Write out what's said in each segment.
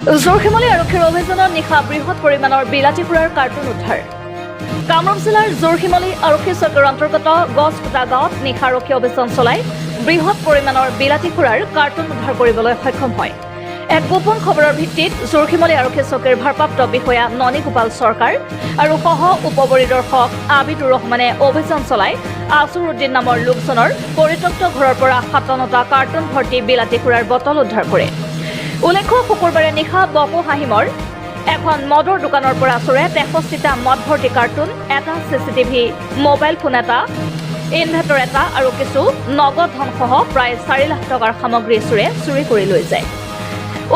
জোৰখেমলী আৰক্ষীৰ অভিযানত নিশা বৃহৎ পৰিমাণৰ বিলাতী সুৰাৰ কাৰ্টুন উদ্ধাৰ। কামৰূপ জিলাৰ জোৰখেমলী আৰক্ষী চকীৰ অন্তৰ্গত গছপুতা গাঁৱত নিশা আৰক্ষী অভিযান চলাই বৃহৎ পৰিমাণৰ বিলাতী সুৰাৰ কাৰ্টুন উদ্ধাৰ কৰিবলৈ সক্ষম হয়। এক গোপন খবৰৰ ভিত্তিত জোৰখেমলী আৰক্ষী চকীৰ ভাৰপ্ৰাপ্ত বিষয়া ননী গোপাল চৰকাৰ আৰু সহ উপপৰিদৰ্শক আবিদুৰ ৰহমানে অভিযান চলাই আছৰুদ্দিন নামৰ লোকজনৰ পৰিত্যক্ত ঘৰৰ পৰা ৫৭টা কাৰ্টুন ভৰ্তি বিলাতী সুৰাৰ বটল উদ্ধাৰ কৰে। উল্লেখ্য শুকুৰবাৰে নিশা বকো হাহিমৰ এখন মদৰ দোকানৰ পৰা চোৰে ৬৩টা মদ ভৰ্তি কাৰ্টুন, এটা চিচিটিভি মোবাইল ফোন এটা, ইনভাৰ্টাৰ এটা আৰু কিছু নগদ ধনসহ প্ৰায় ৪ লাখ টকাৰ সামগ্ৰী চুৰি কৰি লৈ যায়।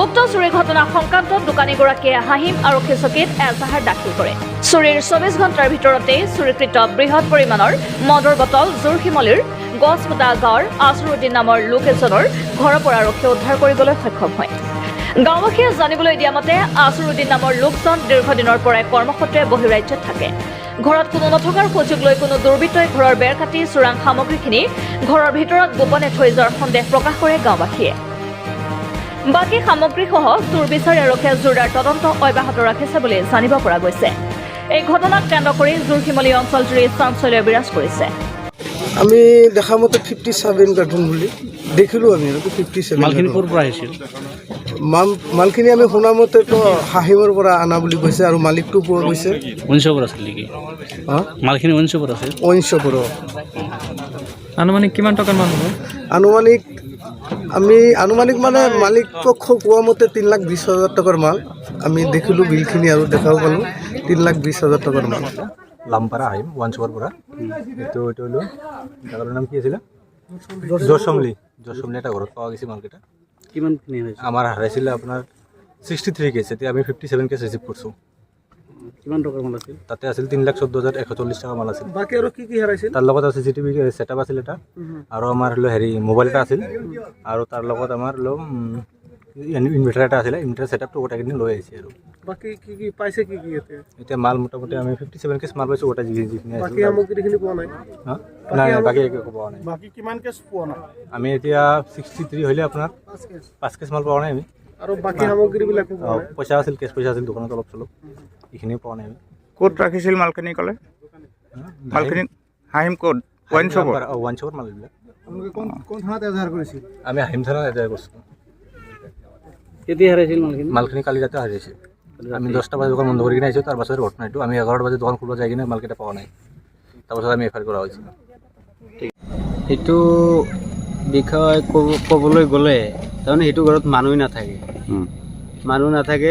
উক্ত চুৰিৰ ঘটনা সংক্ৰান্তত দোকানীগৰাকীয়ে হাহিম আৰক্ষী চকীত এজাহাৰ দাখিল কৰে। চুৰিৰ ২৪ ঘণ্টাৰ ভিতৰতেই চুৰিকৃত বৃহৎ পৰিমাণৰ মদৰ বটল জোৰখেমলীৰ গছপুতা গাঁৱৰ আছৰুদ্দিন নামৰ লোক এজনৰ ঘৰৰ পৰা আৰক্ষীয়ে উদ্ধাৰ কৰিবলৈ সক্ষম হয়। গাঁওবাসীয়ে জানিবলৈ দিয়া মতে আছৰুদ্দিন নামৰ লোকজন দীৰ্ঘদিনৰ পৰাই কৰ্মসূত্ৰে বহিৰাজ্যত থাকে। ঘৰত কোনো নথকাৰ সুযোগ লৈ কোনো দুৰ্বৃত্তই ঘৰৰ বেৰ কাটি চোৰাং সামগ্ৰীখিনি ঘৰৰ ভিতৰত গোপনে থৈ যোৱাৰ সন্দেহ প্ৰকাশ কৰে গাঁওবাসীয়ে। বাকী সামগ্ৰীসহ চোৰ বিচাৰি আৰক্ষীয়ে জোৰদাৰ তদন্ত অব্যাহত ৰাখিছে বুলি জানিব পৰা গৈছে। এই ঘটনাক কেন্দ্ৰ কৰি জোৰখেমলী অঞ্চলজুৰি চাঞ্চল্য বিৰাজ কৰিছে। আমি দেখা মতে 57 কাৰ্টুন বুলি দেখিলোঁ। আমি 57 মালখিনি ক'ৰ পৰা আহিছিল? মালখিনি আমি শুনা মতে তো হাহিমৰ পৰা অনা বুলি কৈছে আৰু মালিকটো পোৱা গৈছে। ঊনৈছৰ আছিল নেকি? মালখিনি ঊনৈছৰ আছিল। ঊনৈছৰ আনুমানিক কিমান টকাৰ মাল হ'ব? আনুমানিক মানে মালিক পক্ষ কোৱা মতে ৩,২০,০০০ টকাৰ মাল। আমি দেখিলোঁ বিলখিনি আৰু দেখাও পালোঁ ৩,২০,০০০ টকাৰ মাল। লামপাৰা আহিম ওৱানচপৰ পৰা। এইটো হ'লো জাগাটোৰ নাম কি আছিলে? জৰচমলি এটা ঘৰত পোৱা গৈছে মালকেইটা। কিমানখিনি হৈছে? আমাৰ হাৰাইছিলে আপোনাৰ 63 কেছ। এতিয়া আমি 57 কেছ ৰিচিভ কৰিছোঁ। কিমান টকাৰ মাল আছিল? তাতে আছিল ৩,১৪,১৪০ টকা মাল আছিল। বাকী আৰু কি হাৰাইছিল? তাৰ লগত চিচিটিভি ছেটআপ আছিল এটা, আৰু আমাৰ মোবাইল এটা আছিল, আৰু তাৰ লগত আমাৰ ইনভাৰ্টাৰ এটা আছিলে। ইনভাৰ্টাৰ ছেটআপটো গোটেইখিনি লৈ আহিছে। আৰু বাকী কি পাইছে কি এতিয়া মাল মোটামুটি আমি 57 কেছ মাল পাইছোঁ। গোটেই যিখিনি বাকী সামগ্ৰীখিনি পোৱা নাই? নাই, বাকী একো পোৱা নাই। বাকী কিমান কেছ পোৱা নাই? আমি এতিয়া 63 হ'লে আপোনাৰ 5 কেছ মাল পোৱা নাই আমি। আৰু বাকী সামগ্ৰীবিলাক পইচা আছিল, কেছ পইচা আছিল দোকানত অলপ চলপ, এইখিনিও পোৱা নাই আমি। ক'ত ৰাখিছিল মালখিনি ক'লে? মালখিনি হাহিম ক'ত? ওৱানচপৰ মাল এইবিলাক। কোন থানাত এজাহাৰ কৰিছিল? আমি হাহিম থানাত এজাহাৰ কৰিছোঁ। কেতিয়া হাৰাইছিল মালখিনি? মালখিনি কালি ৰাতি হাৰিছে। আমি 10টা বজাত দোকান বন্ধ কৰি কিনে আহিছোঁ। তাৰপাছত ঘটনা এইটো আমি 11টা বজাত দোকান খুলিব যাই কিনে মালকেইটা পোৱা নাই। তাৰপাছত আমি এফআইআৰ কৰা হৈছিল। সেইটো বিষয়ে ক'বলৈ গ'লে তাৰমানে সেইটো ঘৰত মানুহ নাথাকে।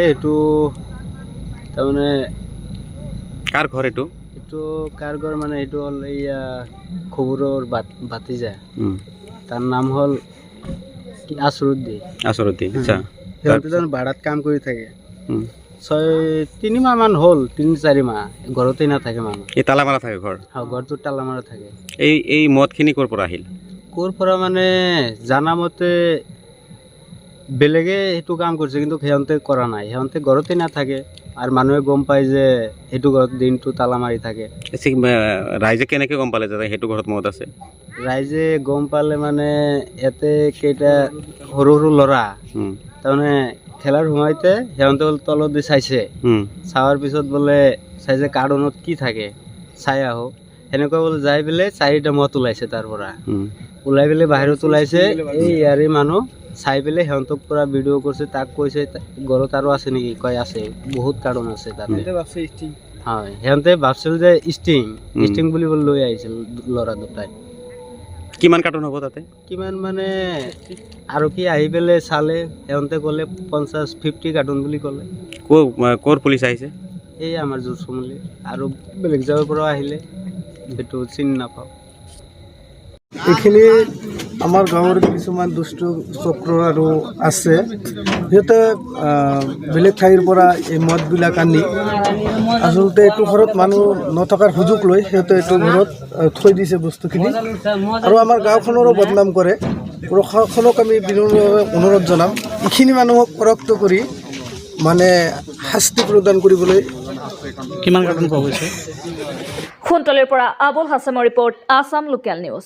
সেইটো তাৰমানে কাৰ ঘৰ এইটো? এইটো কাৰ ঘৰ মানে এইটো হ'ল এইয়া খবৰৰ ভাতিজা। তাৰ নাম হ'ল আছৰুদ্দিন। আচ্ছা। সিহঁতে তাৰমানে ভাড়াত কাম কৰি থাকে। 3 মাহ মান হ'ল, 3-4 মাহ ঘৰতেই নাথাকে মানুহ। এই তালামাৰা থাকে ঘৰ? ঘৰটো তালামাৰা থাকে। এই মদখিনি ক'ৰ পৰা আহিল? ক'ৰ পৰা মানে জানামতে বেলেগে সেইটো কাম কৰিছে, কিন্তু সিহঁতে কৰা নাই। সিহঁতে ঘৰতে নাথাকে আৰু মানুহে গম পায় যে সেইটো ঘৰত দিনটো তালা মাৰি থাকে। ৰাইজে কেনেকৈ গম পালে যে সেইটো ঘৰত মদ আছে? ৰাইজে গম পালে মানে ইয়াতে কেইটা সৰু সৰু ল'ৰা তাৰমানে খেলাৰ সময়তে সিহঁতে তলত দি চাইছে। চাৱাৰ পিছত বোলে চাইছে কাৰ্টুনত কি থাকে, চাই আহোঁ। সেনেকুৱা বোলে যাই পেলাই 4টা মদ ওলাইছে। তাৰ পৰা ওলাই পেলাই বাহিৰত ওলাইছে। এই ইয়াৰে মানুহ চাই পেলাই সিহঁতক পৰা ভিডিঅ' কৰিছে। তাক কৈছে ঘৰত আৰু আছে নেকি? কয় আছে, বহুত কাৰ্টুন আছে তাতে। হয়, সিহঁতে ভাবছিল যে ষ্টিং বুলি লৈ আহিছিল ল'ৰা দুটাই। কিমান কাৰ্টুন হ'ব তাতে? কিমান মানে আৰু কি আহি পেলাই চালে, সিহঁতে ক'লে 50-50 কাৰ্টুন বুলি ক'লে। ক'ৰ পুলিচ আহিছে? এই আমাৰ জোৰচমলি, আৰু বেলেগ জাগাৰ পৰা আহিলে সেইটো চিনি নাপাওঁ। এইখিনি আমাৰ গাঁৱৰ কিছুমান দুষ্ট চক্ৰ আৰু আছে। সিহঁতে বেলেগ ঠাইৰ পৰা এই মদবিলাক আনি আচলতে এইটো ঘৰত মানুহ নথকাৰ সুযোগ লৈ সিহঁতে এইটো ঘৰত থৈ দিছে বস্তুখিনি, আৰু আমাৰ গাঁওখনৰো বদনাম কৰে। প্ৰশাসনক আমি বিনম্ৰভাৱে অনুৰোধ জনাম, এইখিনি মানুহক পৰাস্ত কৰি মানে শাস্তি প্ৰদান কৰিবলৈ। কিমান কাৰ্টুন পোৱা গৈছে? খুনতলীৰ পৰা আবুল হাছামৰ ৰিপৰ্ট, আছাম লোকেল নিউজ।